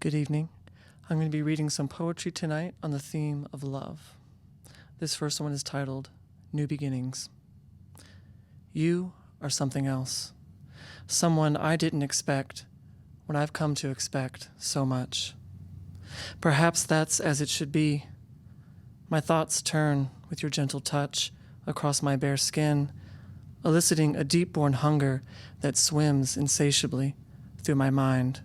Good evening. I'm going to be reading some poetry tonight on the theme of love. This first one is titled, New Beginnings. You are something else, someone I didn't expect when I've come to expect so much. Perhaps that's as it should be. My thoughts turn with your gentle touch across my bare skin, eliciting a deep-born hunger that swims insatiably through my mind.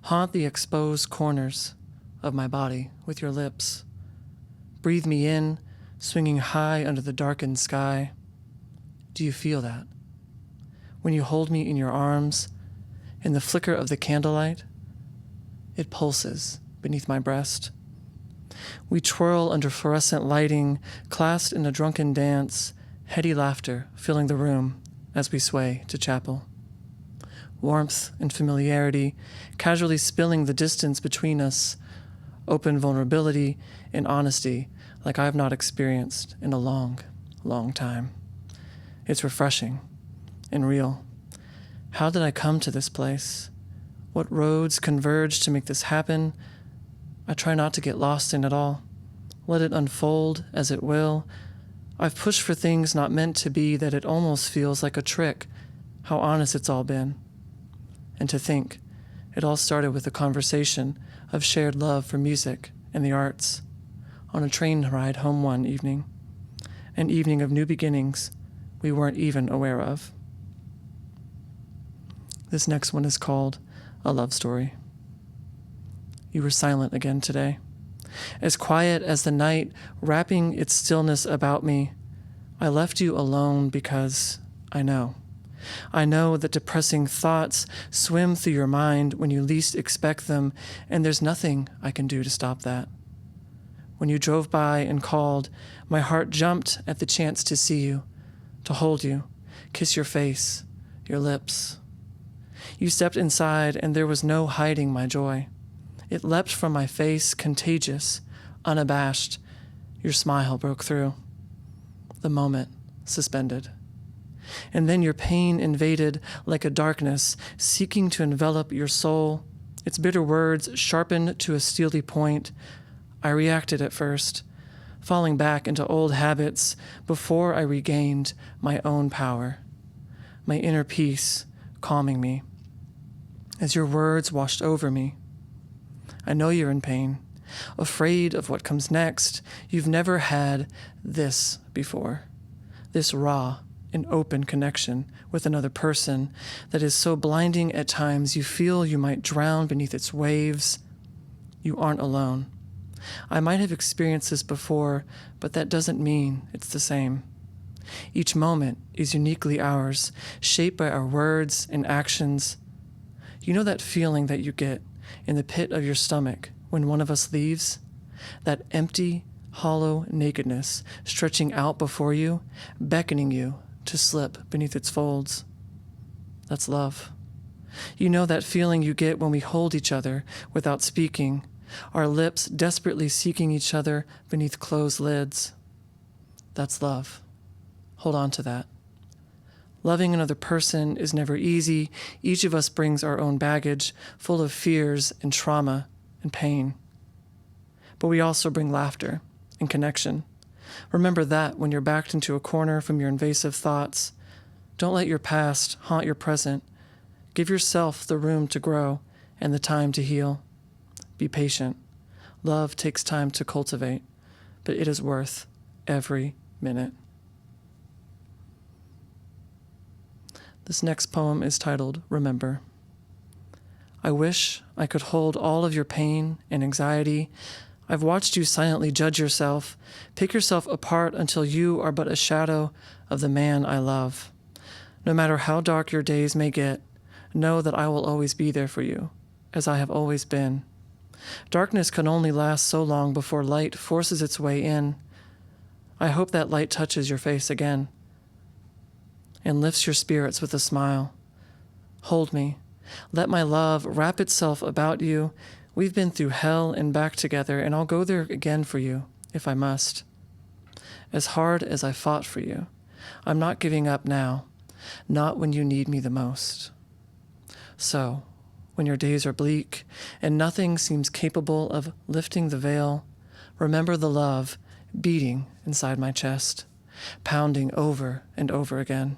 Haunt the exposed corners of my body with your lips. Breathe me in, swinging high under the darkened sky. Do you feel that? When you hold me in your arms, in the flicker of the candlelight, it pulses beneath my breast. We twirl under fluorescent lighting, clasped in a drunken dance, heady laughter filling the room as we sway to chapel. Warmth and familiarity, casually spilling the distance between us, open vulnerability and honesty like I have not experienced in a long, long time. It's refreshing and real. How did I come to this place? What roads converge to make this happen? I try not to get lost in it all. Let it unfold as it will. I've pushed for things not meant to be that it almost feels like a trick, how honest it's all been. And to think, it all started with a conversation of shared love for music and the arts on a train ride home one evening, an evening of new beginnings we weren't even aware of. This next one is called A Love Story. You were silent again today, as quiet as the night wrapping its stillness about me. I left you alone because I know that depressing thoughts swim through your mind when you least expect them, and there's nothing I can do to stop that. When you drove by and called, my heart jumped at the chance to see you, to hold you, kiss your face, your lips. You stepped inside, and there was no hiding my joy. It leapt from my face, contagious, unabashed. Your smile broke through. The moment suspended. And then your pain invaded like a darkness, seeking to envelop your soul, its bitter words sharpened to a steely point. I reacted at first, falling back into old habits before I regained my own power, my inner peace calming me. As your words washed over me, I know you're in pain, afraid of what comes next. You've never had this before, this raw and open connection with another person that is so blinding at times you feel you might drown beneath its waves. You aren't alone. I might have experienced this before, but that doesn't mean it's the same. Each moment is uniquely ours, shaped by our words and actions. You know that feeling that you get in the pit of your stomach when one of us leaves? That empty, hollow nakedness stretching out before you, beckoning you to slip beneath its folds. That's love. You know that feeling you get when we hold each other without speaking, our lips desperately seeking each other beneath closed lids. That's love. Hold on to that. Loving another person is never easy. Each of us brings our own baggage, full of fears and trauma and pain. But we also bring laughter and connection. Remember that when you're backed into a corner from your invasive thoughts. Don't let your past haunt your present. Give yourself the room to grow and the time to heal. Be patient. Love takes time to cultivate, but it is worth every minute. This next poem is titled Remember. I wish I could hold all of your pain and anxiety. I've watched you silently judge yourself, pick yourself apart until you are but a shadow of the man I love. No matter how dark your days may get, know that I will always be there for you, as I have always been. Darkness can only last so long before light forces its way in. I hope that light touches your face again and lifts your spirits with a smile. Hold me. Let my love wrap itself about you. We've been through hell and back together, and I'll go there again for you, if I must. As hard as I fought for you, I'm not giving up now, not when you need me the most. So, when your days are bleak and nothing seems capable of lifting the veil, remember the love beating inside my chest, pounding over and over again.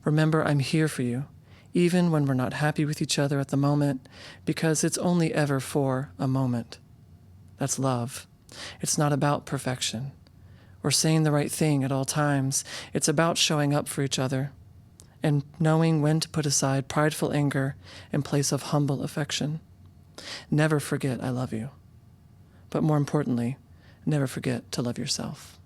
Remember I'm here for you, even when we're not happy with each other at the moment, because it's only ever for a moment. That's love. It's not about perfection or saying the right thing at all times. It's about showing up for each other and knowing when to put aside prideful anger in place of humble affection. Never forget I love you. But more importantly, never forget to love yourself.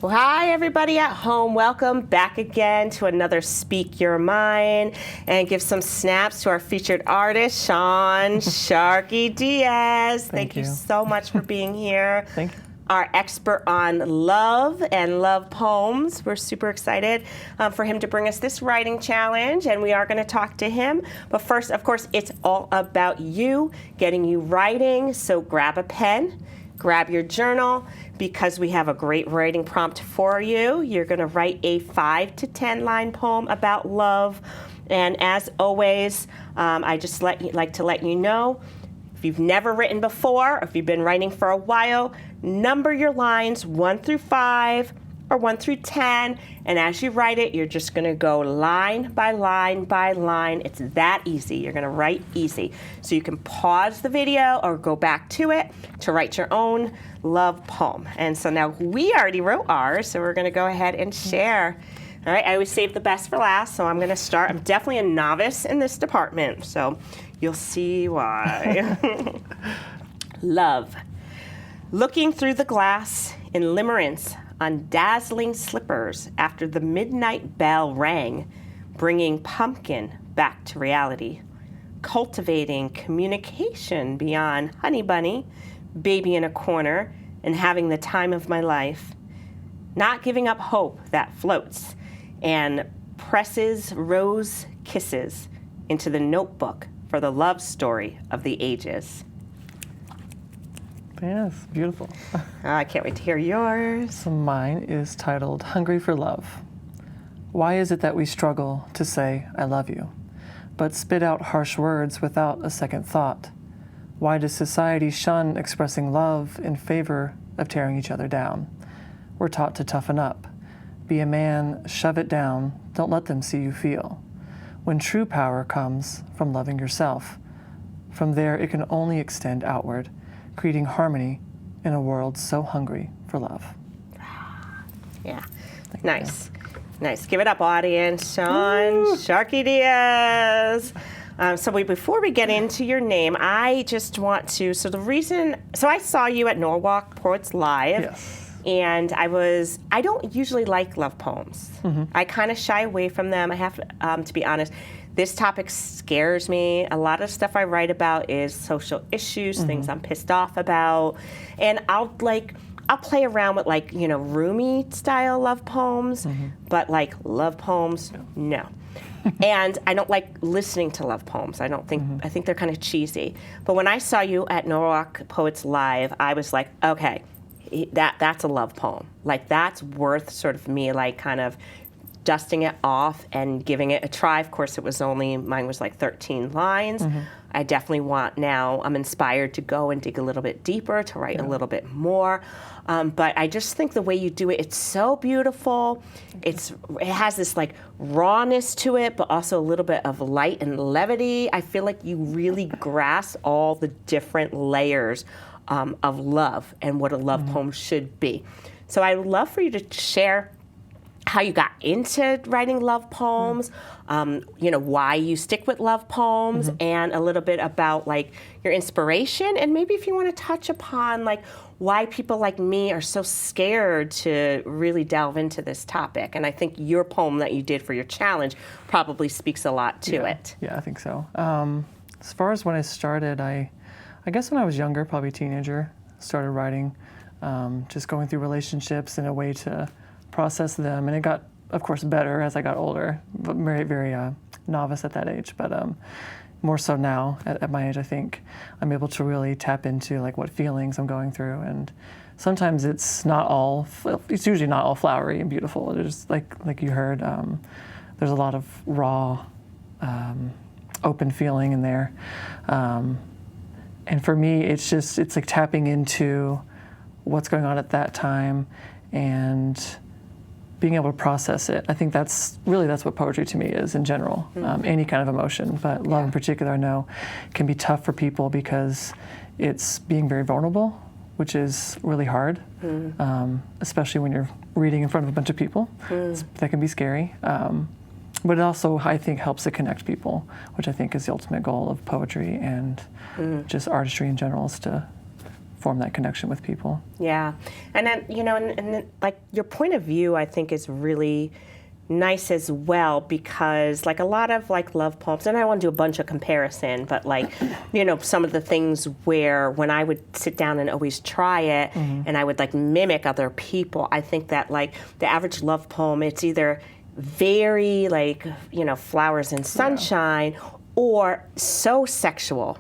Well, hi, everybody at home. Welcome back again to another Speak Your Mind, and give some snaps to our featured artist, Sean Sharkey Diaz. Thank you so much for being here. Thank you. Our expert on love and love poems. We're super excited for him to bring us this writing challenge, and we are going to talk to him. But first, of course, it's all about you, getting you writing. So grab a pen, grab your journal, because we have a great writing prompt for you. You're going to write a 5 to 10 line poem about love. And as always, I just like to let you know, if you've never written before, or if you've been writing for a while, number your lines 1 through 5 or 1 through 10. And as you write it, you're just going to go line by line by line. It's that easy. You're going to write easy. So you can pause the video or go back to it to write your own love poem. And so now we already wrote ours, so we're going to go ahead and share. All right, I always save the best for last, so I'm going to start. I'm definitely a novice in this department, so you'll see why. Love. Looking through the glass in limerence on dazzling slippers after the midnight bell rang, bringing pumpkin back to reality. Cultivating communication beyond honey bunny, baby in a corner, and having the time of my life. Not giving up hope that floats and presses rose kisses into the notebook for the love story of the ages. Yes, beautiful. I can't wait to hear yours. So mine is titled Hungry for Love. Why is it that we struggle to say I love you, but spit out harsh words without a second thought? Why does society shun expressing love in favor of tearing each other down? We're taught to toughen up. Be a man, shove it down, don't let them see you feel. When true power comes from loving yourself, from there it can only extend outward, creating harmony in a world so hungry for love. Yeah, nice. Nice. Give it up, audience. Sean Sharkey Diaz. Before we get into your name, I just want to, I saw you at Norwalk Poets Live. Yes. And I don't usually like love poems. Mm-hmm. I kind of shy away from them. I have to be honest. This topic scares me. A lot of stuff I write about is social issues, things I'm pissed off about. And I'll play around with Rumi style love poems, but love poems, no. And I don't like listening to love poems. I think they're kind of cheesy. But when I saw you at Norwalk Poets Live, I was like, okay, that's a love poem. That's worth sort of me kind of dusting it off and giving it a try. Of course, mine was 13 lines. I definitely I'm inspired to go and dig a little bit deeper, to write a little bit more. But I just think the way you do it, it's so beautiful. It has this rawness to it, but also a little bit of light and levity. I feel like you really grasp all the different layers of love and what a love poem should be. So I would love for you to share how you got into writing love poems, why you stick with love poems, and a little bit about your inspiration, and maybe if you want to touch upon why people like me are so scared to really delve into this topic. And I think your poem that you did for your challenge probably speaks a lot to it. Yeah, I think so. As far as when I started, I guess when I was younger, probably teenager, started writing, just going through relationships in a way to process them, and it got, of course, better as I got older, but very, very novice at that age. But more so now at my age, I think I'm able to really tap into like what feelings I'm going through, and sometimes it's usually not all flowery and beautiful. There's like you heard, there's a lot of raw, open feeling in there, and for me, it's like tapping into what's going on at that time and being able to process it. I think that's what poetry to me is in general, any kind of emotion, but love in particular, I know can be tough for people because it's being very vulnerable, which is really hard, especially when you're reading in front of a bunch of people. That can be scary. But it also, I think, helps to connect people, which I think is the ultimate goal of poetry and just artistry in general, is to form that connection with people. Yeah, and then, and then, like, your point of view, I think, is really nice as well, because like a lot of like love poems, and I want to do a bunch of comparison, but like, some of the things where when I would sit down and always try it and I would like mimic other people, I think that like the average love poem, it's either very like, flowers and sunshine or so sexual.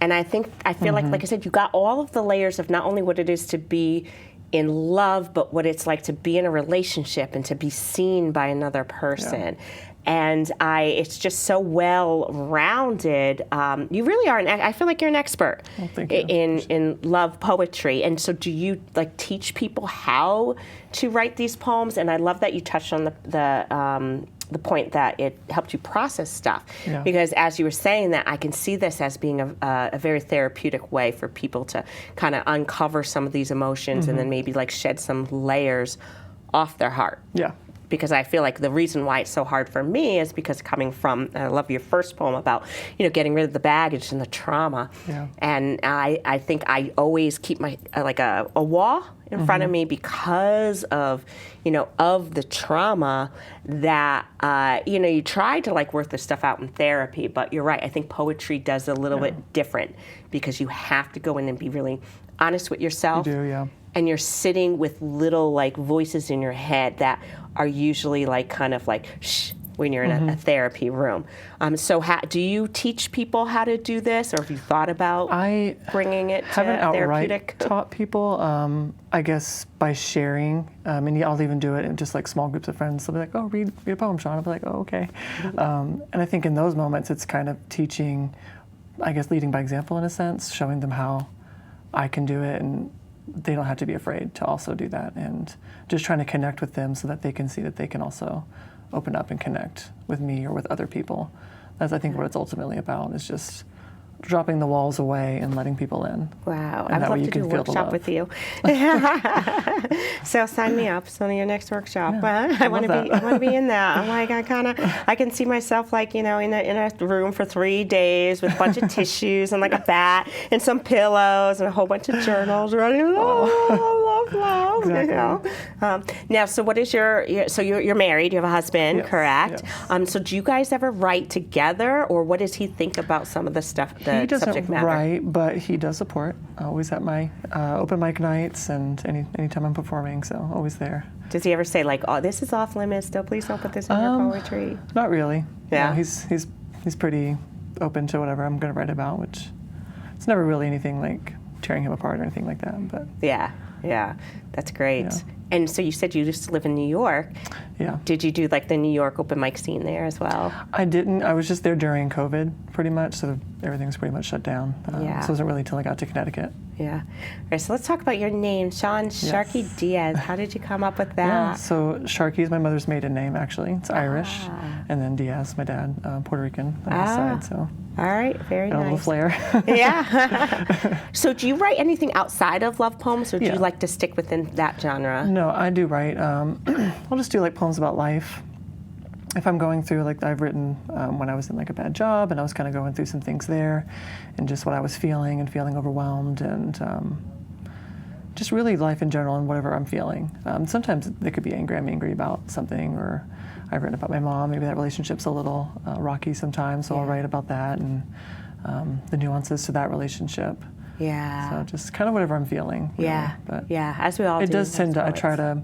And I feel like I said, you got all of the layers of not only what it is to be in love, but what it's like to be in a relationship and to be seen by another person. Yeah. And it's just so well-rounded. You really are I feel like you're an expert in love poetry. And so do you like teach people how to write these poems? And I love that you touched on the point that it helped you process stuff, because as you were saying that, I can see this as being a very therapeutic way for people to kind of uncover some of these emotions and then maybe like shed some layers off their heart. Yeah. Because I feel like the reason why it's so hard for me is because coming from, I love your first poem about, getting rid of the baggage and the trauma. Yeah. And I think I always keep my, like a wall in front of me because of, of the trauma that, you try to like work this stuff out in therapy, but you're right. I think poetry does a little bit different because you have to go in and be really honest with yourself. You do, yeah. And you're sitting with little like voices in your head that are usually like kind of like shh when you're in a therapy room. So do you teach people how to do this, or have you thought about bringing it to haven't outright therapeutic? Taught people, I guess by sharing, and I'll even do it in just like small groups of friends. They'll be like, oh, read a poem, Sean. I'll be like, oh, okay. And I think in those moments it's kind of teaching, I guess leading by example in a sense, showing them how I can do it, and they don't have to be afraid to also do that, and just trying to connect with them so that they can see that they can also open up and connect with me or with other people. That's, I think, what it's ultimately about, is just dropping the walls away and letting people in. Wow, I'd love to do a workshop with you. So sign me up. So your next workshop. Yeah, I want to be in that. I'm like, I can see myself like, in a room for 3 days with a bunch of tissues and like a bat and some pillows and a whole bunch of journals running. Love. Exactly. Now, so what is you're married, you have a husband, correct? Yes. So do you guys ever write together, or what does he think about some of the stuff? He doesn't write, but he does support. Always at my open mic nights and anytime I'm performing, so always there. Does he ever say like, "Oh, this is off limits, still please don't put this in your poetry"? Not really. Yeah. He's pretty open to whatever I'm going to write about, which it's never really anything like tearing him apart or anything like that. But yeah, that's great. Yeah. And so you said you used to live in New York. Yeah. Did you do like the New York open mic scene there as well? I didn't. I was just there during COVID pretty much, so everything was pretty much shut down. So it wasn't really until I got to Connecticut. Yeah. All right, so let's talk about your name, Sean Sharkey Diaz. How did you come up with that? Yeah, so Sharkey is my mother's maiden name, actually. It's Irish. And then Diaz, my dad, Puerto Rican on his side. So. All right, very nice. A little flair. Yeah. So do you write anything outside of love poems, or do you like to stick within that genre? No, I do write. I'll just do like poems about life. If I'm going through, like I've written when I was in like a bad job, and I was kind of going through some things there, and just what I was feeling and feeling overwhelmed, and just really life in general and whatever I'm feeling. Sometimes they could be angry. I'm angry about something, or I've written about my mom. Maybe that relationship's a little rocky sometimes, so I'll write about that and the nuances to that relationship. Yeah. So just kind of whatever I'm feeling. Yeah. Really. But as we all do. It does tend to, I try to,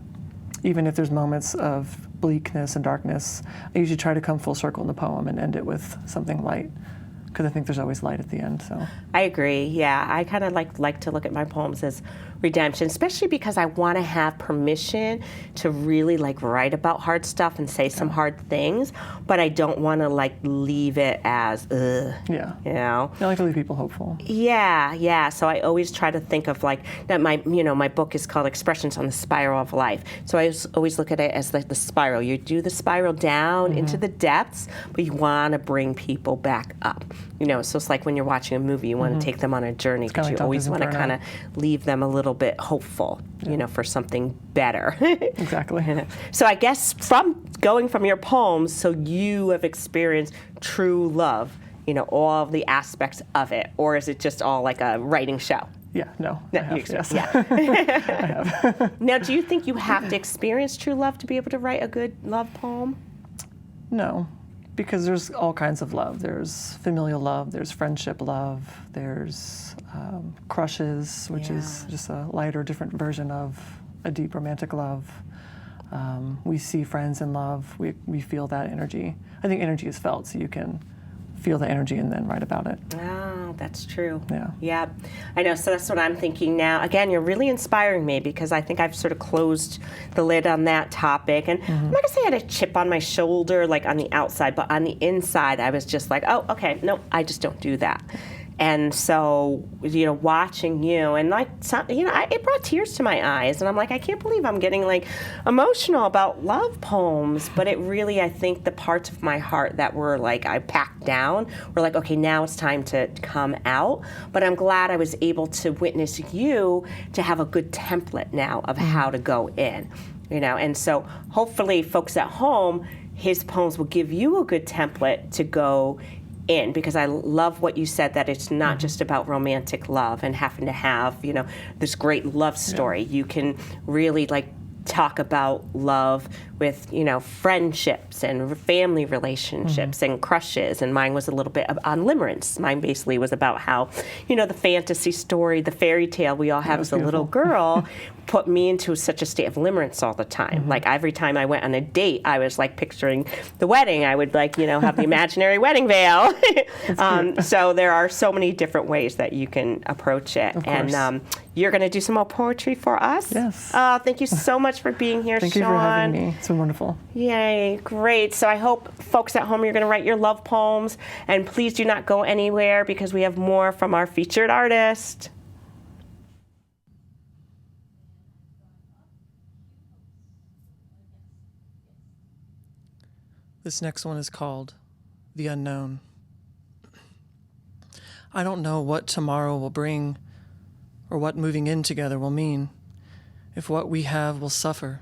even if there's moments of bleakness and darkness, I usually try to come full circle in the poem and end it with something light. because I think there's always light at the end. So I agree. Yeah, I kind of like to look at my poems as redemption, especially because I want to have permission to really like write about hard stuff and say some hard things, but I don't want to like leave it as yeah, you know. I like to leave people hopeful. Yeah. So I always try to think of like that. My book is called Expressions on the Spiral of Life. So I always look at it as like the spiral. You do the spiral down into the depths, but you want to bring people back up. You know, so it's like when you're watching a movie, you want to take them on a journey because you always want to kind of leave them a little bit hopeful, you know, for something better. Exactly. So I guess going from your poems, so you have experienced true love, you know, all of the aspects of it, or is it just all like a writing show? Yeah, no, I have, yes. Yeah. I have. Now, do you think you have to experience true love to be able to write a good love poem? No, because there's all kinds of love. There's familial love, there's friendship love, there's crushes, which is just a lighter, different version of a deep romantic love. We see friends in love, we feel that energy. I think energy is felt, so you can feel the energy and then write about it. Oh, that's true. Yeah. I know, so that's what I'm thinking now. Again, you're really inspiring me because I think I've sort of closed the lid on that topic. And I'm not going to say I had a chip on my shoulder, like on the outside, but on the inside, I was just like, oh, okay, no, I just don't do that. And so, you know, watching you and like, it brought tears to my eyes. And I'm like, I can't believe I'm getting like emotional about love poems. But it really, I think the parts of my heart that were like, I packed down were like, okay, now it's time to come out. But I'm glad I was able to witness you to have a good template now of how to go in, you know. And so hopefully folks at home, his poems will give you a good template to go in, because I love what you said, that it's not just about romantic love and having to have, you know, this great love story. You can really like talk about love with, you know, friendships and family relationships and crushes. And mine was a little bit on limerence. Mine basically was about how, you know, the fantasy story, the fairy tale we all have as a little girl put me into such a state of limerence all the time. Like every time I went on a date, I was like picturing the wedding. I would like, you know, have the imaginary wedding veil. So there are so many different ways that you can approach it. And you're going to do some more poetry for us? Yes. Thank you so much for being here, Sean. Thank you for having me. It's been wonderful. Yay, great. So I hope folks at home, you're going to write your love poems. And please do not go anywhere because we have more from our featured artist. This next one is called The Unknown. I don't know what tomorrow will bring or what moving in together will mean, if what we have will suffer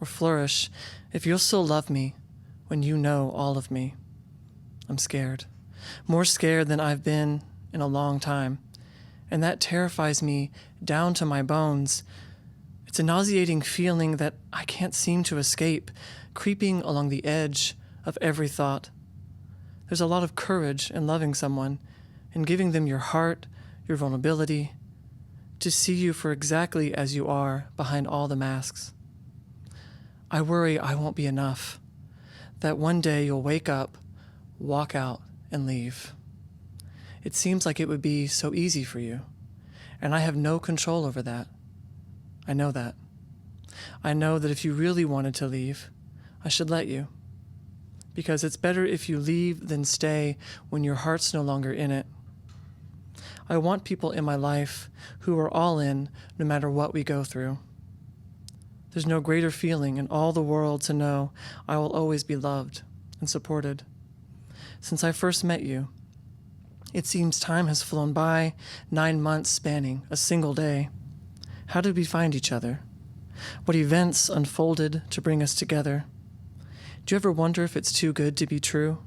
or flourish, if you'll still love me when you know all of me. I'm scared, more scared than I've been in a long time, and that terrifies me down to my bones. It's a nauseating feeling that I can't seem to escape, creeping along the edge of every thought. There's a lot of courage in loving someone and giving them your heart, your vulnerability, to see you for exactly as you are behind all the masks. I worry I won't be enough, that one day you'll wake up, walk out, and leave. It seems like it would be so easy for you, and I have no control over that. I know that. I know that if you really wanted to leave, I should let you. Because it's better if you leave than stay when your heart's no longer in it. I want people in my life who are all in no matter what we go through. There's no greater feeling in all the world to know I will always be loved and supported. Since I first met you, it seems time has flown by, 9 months spanning a single day. How did we find each other? What events unfolded to bring us together? Do you ever wonder if it's too good to be true?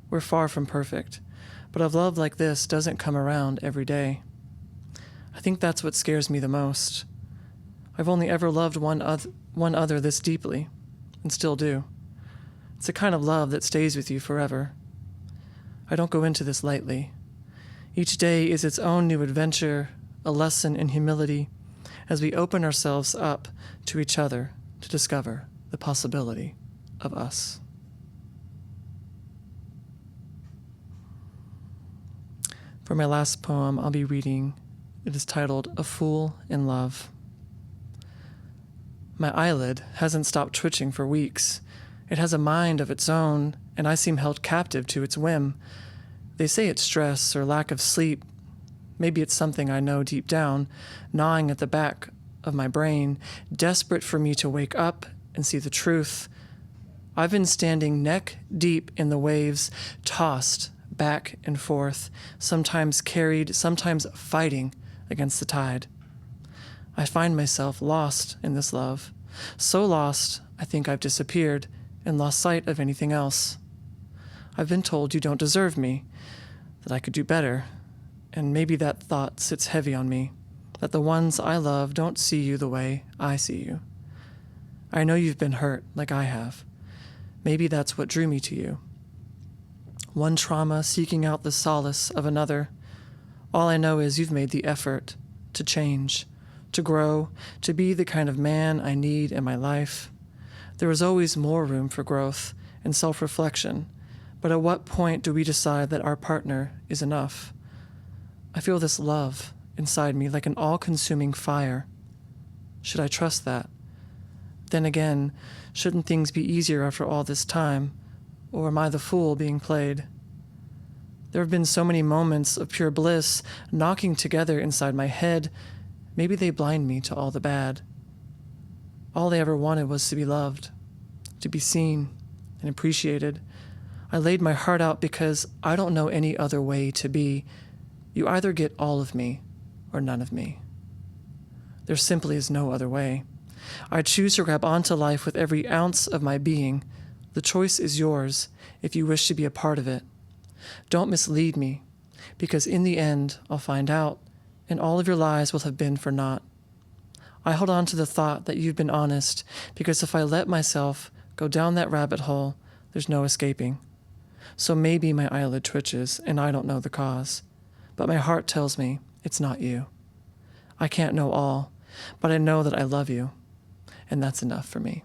We're far from perfect, but a love like this doesn't come around every day. I think that's what scares me the most. I've only ever loved one other this deeply, and still do. It's a kind of love that stays with you forever. I don't go into this lightly. Each day is its own new adventure, a lesson in humility, as we open ourselves up to each other to discover the possibility of us. For my last poem I'll be reading, it is titled A Fool in Love. My eyelid hasn't stopped twitching for weeks. It has a mind of its own, and I seem held captive to its whim. They say it's stress or lack of sleep. Maybe it's something I know deep down, gnawing at the back of my brain, desperate for me to wake up and see the truth. I've been standing neck deep in the waves, tossed back and forth, sometimes carried, sometimes fighting against the tide. I find myself lost in this love, so lost I think I've disappeared and lost sight of anything else. I've been told you don't deserve me, that I could do better, and maybe that thought sits heavy on me, that the ones I love don't see you the way I see you. I know you've been hurt like I have. Maybe that's what drew me to you. One trauma seeking out the solace of another. All I know is you've made the effort to change, to grow, to be the kind of man I need in my life. There is always more room for growth and self-reflection, but at what point do we decide that our partner is enough? I feel this love inside me like an all-consuming fire. Should I trust that? Then again, shouldn't things be easier after all this time, or am I the fool being played? There have been so many moments of pure bliss knocking together inside my head. Maybe they blind me to all the bad. All I ever wanted was to be loved, to be seen and appreciated. I laid my heart out because I don't know any other way to be. You either get all of me or none of me. There simply is no other way. I choose to grab onto life with every ounce of my being. The choice is yours if you wish to be a part of it. Don't mislead me, because in the end I'll find out, and all of your lies will have been for naught. I hold on to the thought that you've been honest, because if I let myself go down that rabbit hole, there's no escaping. So maybe my eyelid twitches, and I don't know the cause. But my heart tells me it's not you. I can't know all, but I know that I love you, and that's enough for me.